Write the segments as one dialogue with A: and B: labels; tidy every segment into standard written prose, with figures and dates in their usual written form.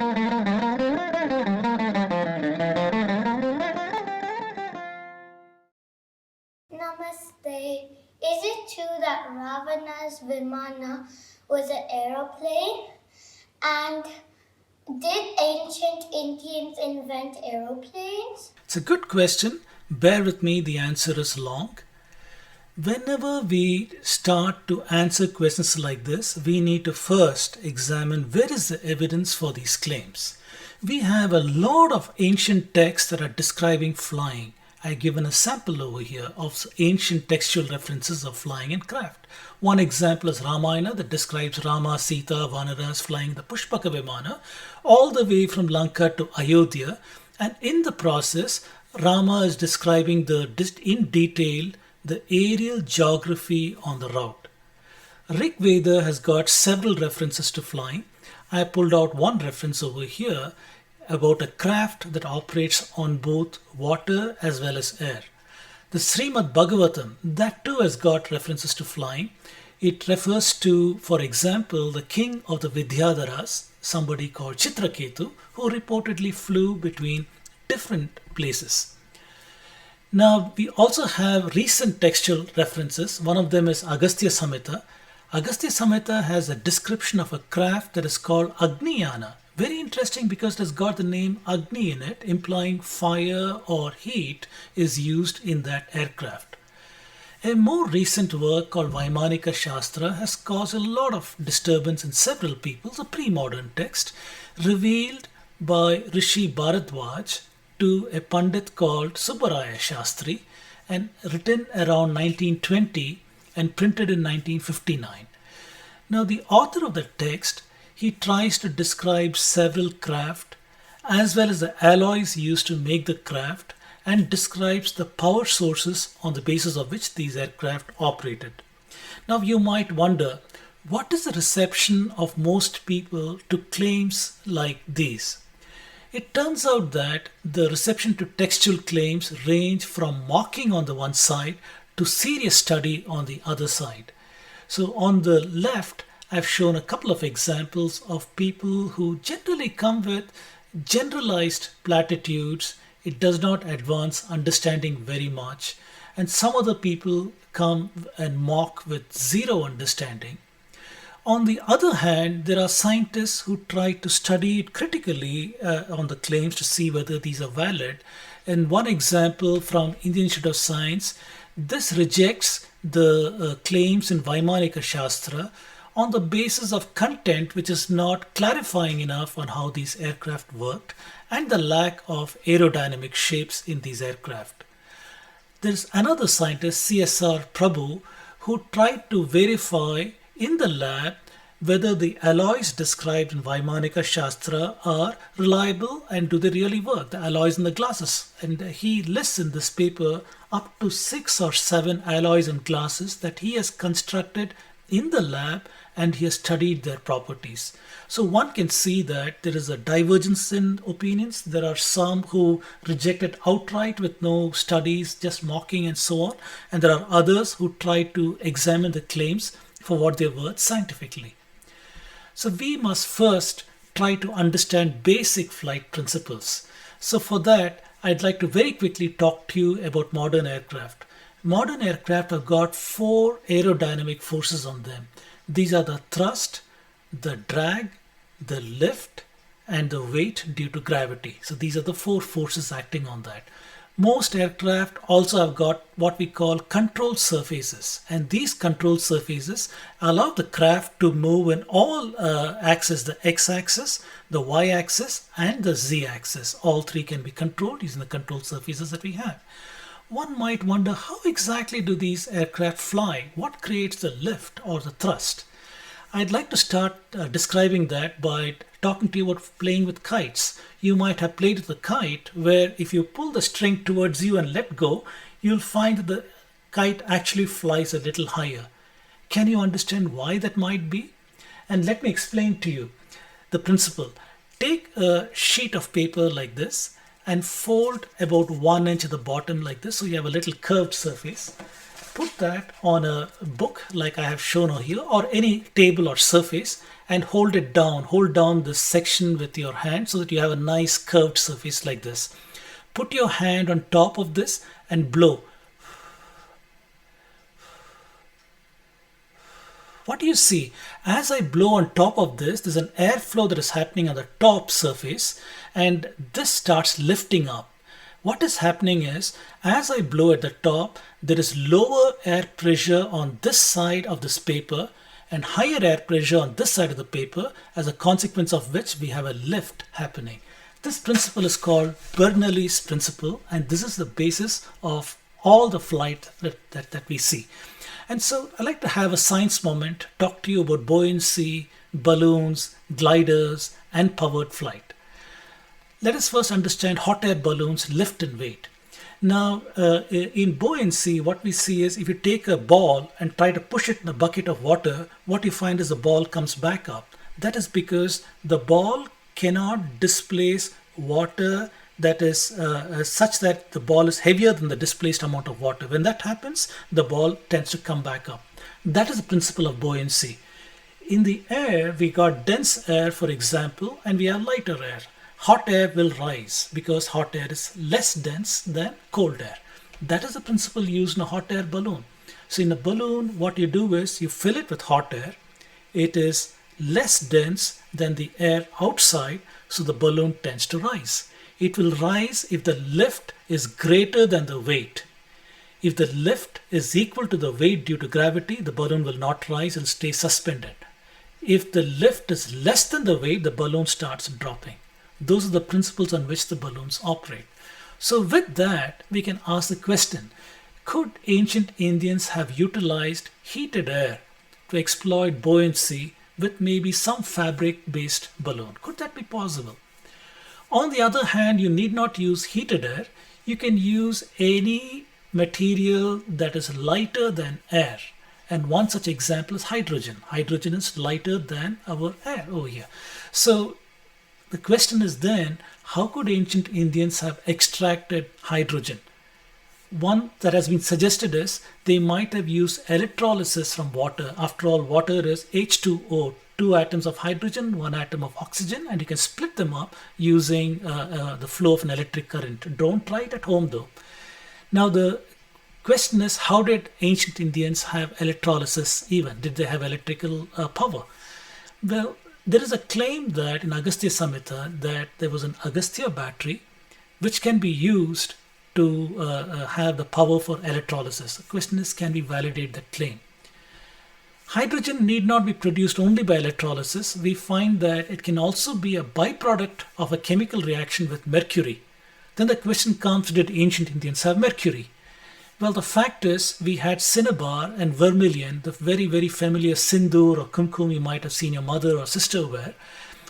A: Namaste. Is it true that Ravana's vimana was an aeroplane? And did ancient Indians invent aeroplanes?
B: It's a good question. Bear with me, the answer is long. Whenever we start to answer questions like this, we need to first examine where is the evidence for these claims. We have a lot of ancient texts that are describing flying. I've given a sample over here of ancient textual references of flying and craft. One example is Ramayana that describes Rama, Sita, Vanaras flying the Pushpaka Vimana all the way from Lanka to Ayodhya, and in the process Rama is describing in detail the aerial geography on the route. Rig Veda has got several references to flying. I pulled out one reference over here about a craft that operates on both water as well as air. The Srimad Bhagavatam, that too has got references to flying. It refers to, for example, the king of the Vidyadharas, somebody called Chitraketu, who reportedly flew between different places. Now, we also have recent textual references. One of them is Agastya Samhita. Agastya Samhita has a description of a craft that is called Agniyana. Very interesting because it has got the name Agni in it, implying fire or heat is used in that aircraft. A more recent work called Vaimanika Shastra has caused a lot of disturbance in several peoples, a pre-modern text revealed by Rishi Bharadwaj to a Pandit called Subbaraya Shastri and written around 1920 and printed in 1959. Now, the author of the text, he tries to describe several craft as well as the alloys used to make the craft and describes the power sources on the basis of which these aircraft operated. Now, you might wonder, what is the reception of most people to claims like these? It turns out that the reception to textual claims range from mocking on the one side to serious study on the other side. So on the left, I've shown a couple of examples of people who generally come with generalized platitudes. It does not advance understanding very much. And some other people come and mock with zero understanding. On the other hand, there are scientists who try to study it critically on the claims to see whether these are valid. And one example from Indian Institute of Science, this rejects the claims in Vaimanika Shastra on the basis of content which is not clarifying enough on how these aircraft worked and the lack of aerodynamic shapes in these aircraft. There's another scientist, CSR Prabhu, who tried to verify in the lab whether the alloys described in Vaimanika Shastra are reliable and do they really work, the alloys in the glasses. And he lists in this paper up to 6 or 7 alloys and glasses that he has constructed in the lab and he has studied their properties. So one can see that there is a divergence in opinions. There are some who reject it outright with no studies, just mocking and so on. And there are others who try to examine the claims for what they're worth scientifically. So we must first try to understand basic flight principles. So for that, I'd like to very quickly talk to you about modern aircraft. Modern aircraft have got 4 aerodynamic forces on them. These are the thrust, the drag, the lift, and the weight due to gravity. So these are the 4 forces acting on that. Most aircraft also have got what we call control surfaces, and these control surfaces allow the craft to move in all axes, the x-axis, the y-axis, and the z-axis. All 3 can be controlled using the control surfaces that we have. One might wonder, how exactly do these aircraft fly? What creates the lift or the thrust? I'd like to start describing that by talking to you about playing with kites. You might have played with a kite where if you pull the string towards you and let go, you'll find that the kite actually flies a little higher. Can you understand why that might be? And let me explain to you the principle. Take a sheet of paper like this and fold about 1 inch at the bottom like this, so you have a little curved surface. Put that on a book like I have shown over here, or any table or surface, and hold it down. Hold down this section with your hand so that you have a nice curved surface like this. Put your hand on top of this and blow. What do you see? As I blow on top of this, there's an airflow that is happening on the top surface, and this starts lifting up. What is happening is, as I blow at the top, there is lower air pressure on this side of this paper and higher air pressure on this side of the paper, as a consequence of which we have a lift happening. This principle is called Bernoulli's principle, and this is the basis of all the flight that we see. And so I like to have a science moment, talk to you about buoyancy, balloons, gliders, and powered flight. Let us first understand hot air balloons, lift and weight. Now, in buoyancy, what we see is if you take a ball and try to push it in a bucket of water, what you find is the ball comes back up. That is because the ball cannot displace water that is such that the ball is heavier than the displaced amount of water. When that happens, the ball tends to come back up. That is the principle of buoyancy. In the air, we got dense air, for example, and we have lighter air. Hot air will rise because hot air is less dense than cold air. That is the principle used in a hot air balloon. So in a balloon, what you do is you fill it with hot air. It is less dense than the air outside, so the balloon tends to rise. It will rise if the lift is greater than the weight. If the lift is equal to the weight due to gravity, the balloon will not rise and stay suspended. If the lift is less than the weight, the balloon starts dropping. Those are the principles on which the balloons operate. So with that, we can ask the question, could ancient Indians have utilized heated air to exploit buoyancy with maybe some fabric-based balloon? Could that be possible? On the other hand, you need not use heated air. You can use any material that is lighter than air. And one such example is hydrogen. Hydrogen is lighter than our air over here. So the question is then, how could ancient Indians have extracted hydrogen? One that has been suggested is they might have used electrolysis from water. After all, water is H2O, two atoms of hydrogen, one atom of oxygen, and you can split them up using the flow of an electric current. Don't try it at home though. Now the question is, how did ancient Indians have electrolysis even? Did they have electrical power? Well, there is a claim that in Agastya Samhita that there was an Agastya battery which can be used to have the power for electrolysis. The question is, can we validate that claim? Hydrogen need not be produced only by electrolysis. We find that it can also be a byproduct of a chemical reaction with mercury. Then the question comes, did ancient Indians have mercury? Well, the fact is we had cinnabar and vermilion, the very, very familiar sindoor or kumkum you might have seen your mother or sister wear.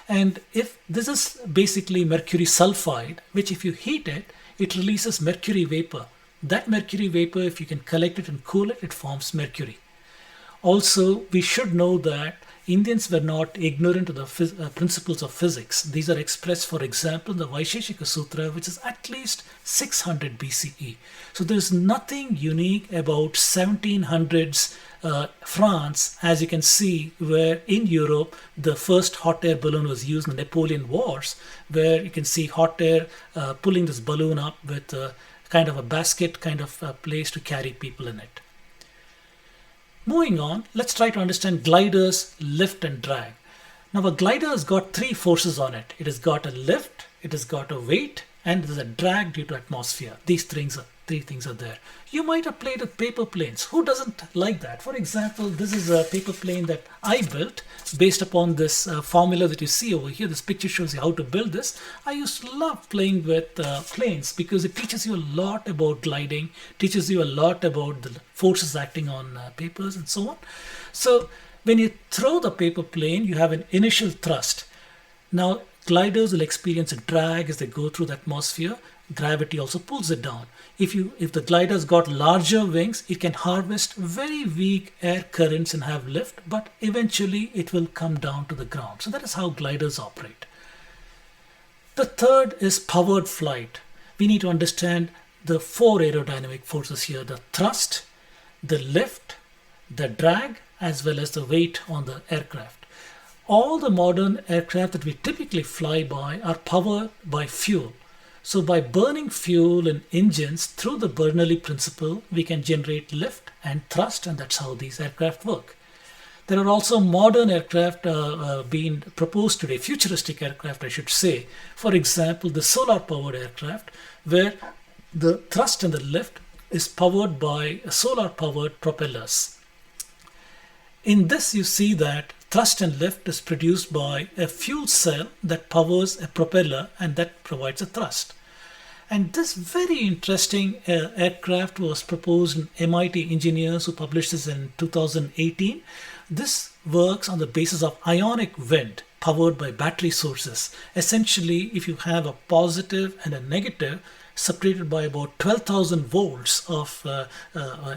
B: And if this is basically mercury sulfide, which if you heat it, it releases mercury vapor. That mercury vapor, if you can collect it and cool it, it forms mercury. Also, we should know that Indians were not ignorant of the principles of physics. These are expressed, for example, in the Vaisheshika Sutra, which is at least 600 BCE. So there is nothing unique about 1700s France, as you can see, where in Europe, the first hot air balloon was used in the Napoleon Wars, where you can see hot air pulling this balloon up with kind of a basket kind of place to carry people in it. Moving on, let's try to understand gliders, lift and drag. Now a glider has got three forces on it. It has got a lift, it has got a weight, and there's a drag due to atmosphere. These three things are there. You might have played with paper planes. Who doesn't like that? For example, this is a paper plane that I built based upon this formula that you see over here. This picture shows you how to build this. I used to love playing with planes because it teaches you a lot about gliding, teaches you a lot about the forces acting on papers and so on. So when you throw the paper plane, you have an initial thrust. Now gliders will experience a drag as they go through the atmosphere. Gravity also pulls it down. If the glider's got larger wings, it can harvest very weak air currents and have lift, but eventually it will come down to the ground. So that is how gliders operate. The third is powered flight. We need to understand the four aerodynamic forces here: the thrust, the lift, the drag, as well as the weight on the aircraft. All the modern aircraft that we typically fly by are powered by fuel. So by burning fuel in engines through the Bernoulli principle, we can generate lift and thrust, and that's how these aircraft work. There are also modern aircraft being proposed today, futuristic aircraft, I should say. For example, the solar-powered aircraft, where the thrust and the lift is powered by solar-powered propellers. In this, you see that thrust and lift is produced by a fuel cell that powers a propeller and that provides a thrust. And this very interesting aircraft was proposed in MIT engineers who published this in 2018. This works on the basis of ionic wind powered by battery sources. Essentially, if you have a positive and a negative separated by about 12,000 volts of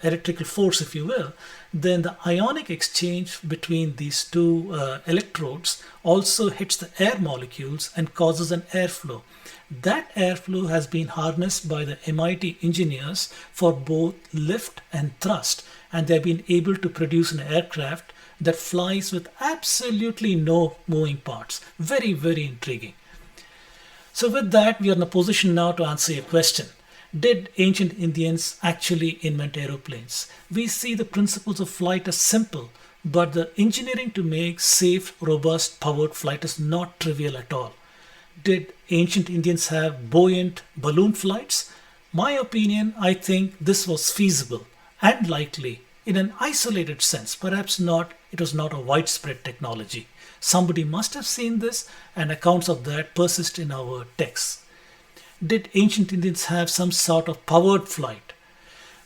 B: electrical force, if you will, then the ionic exchange between these two electrodes also hits the air molecules and causes an airflow. That airflow has been harnessed by the MIT engineers for both lift and thrust, and they've been able to produce an aircraft that flies with absolutely no moving parts. Very, very intriguing. So with that, we are in a position now to answer your question. Did ancient Indians actually invent aeroplanes? We see the principles of flight as simple, but the engineering to make safe, robust, powered flight is not trivial at all. Did ancient Indians have buoyant balloon flights? My opinion, I think this was feasible and likely in an isolated sense. Perhaps not, it was not a widespread technology. Somebody must have seen this, and accounts of that persist in our texts. Did ancient Indians have some sort of powered flight?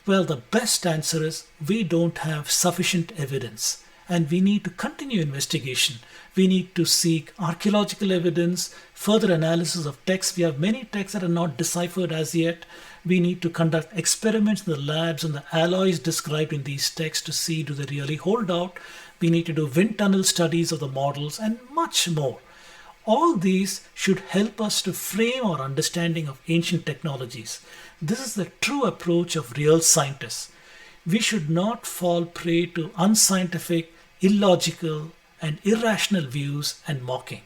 B: Well, the best answer is we don't have sufficient evidence, and we need to continue investigation. We need to seek archaeological evidence, further analysis of texts. We have many texts that are not deciphered as yet. We need to conduct experiments in the labs on the alloys described in these texts to see do they really hold out. We need to do wind tunnel studies of the models and much more. All these should help us to frame our understanding of ancient technologies. This is the true approach of real scientists. We should not fall prey to unscientific, illogical, and irrational views and mocking.